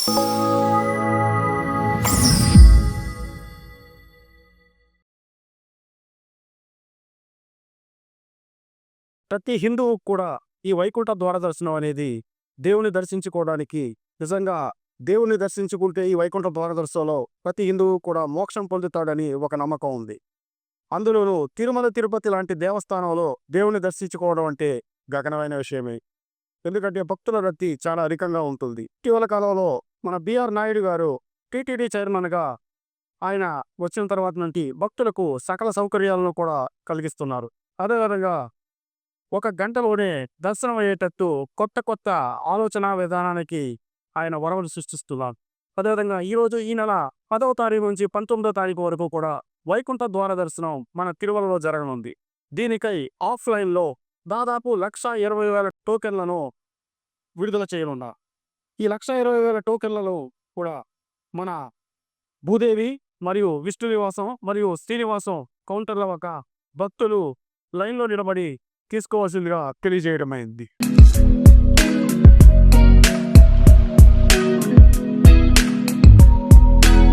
ప్రతి హిందువుకు కూడా ఈ వైకుంఠ ద్వార దర్శనం అనేది దేవుని దర్శించుకోవడానికి నిజంగా దేవుని దర్శించుకుంటే ఈ వైకుంఠ ద్వార దర్శనంలో ప్రతి హిందువు కూడా మోక్షం పొందుతాడని ఒక నమ్మకం ఉంది. అందులోనూ తిరుమల, తిరుపతి లాంటి దేవస్థానంలో దేవుని దర్శించుకోవడం అంటే గగనమైన విషయమే. ఎందుకంటే భక్తుల రద్దీ చాలా అధికంగా ఉంటుంది. ఇటీవల కాలంలో మన బిఆర్ నాయుడు గారు టీటీడీ చైర్మన్‌గా ఆయన వచ్చిన తర్వాత నుండి భక్తులకు సకల సౌకర్యాలను కూడా కలిగిస్తున్నారు. అదేవిధంగా ఒక గంటలోనే దర్శనం అయ్యేటట్టు కొత్త కొత్త ఆలోచనా విధానానికి ఆయన వరవలు సృష్టిస్తున్నారు. అదేవిధంగా ఈరోజు ఈ నెల 10వ తారీఖు నుంచి 19వ తారీఖు వరకు కూడా వైకుంఠ ద్వార దర్శనం మన తిరుమలలో జరగనుంది. దీనికై ఆఫ్‌లైన్‌లో దాదాపు 1,20,000 టోకెన్లను విడుదల చేయనున్నారు. ఈ 1,20,000 టోకెన్లలో కూడా మన భూదేవి మరియు విష్ణు నివాసం మరియు శ్రీనివాసం కౌంటర్ల వద్ద భక్తులు లైన్‌లో నిలబడి తీసుకోవాల్సిందిగా తెలియజేయడమైంది.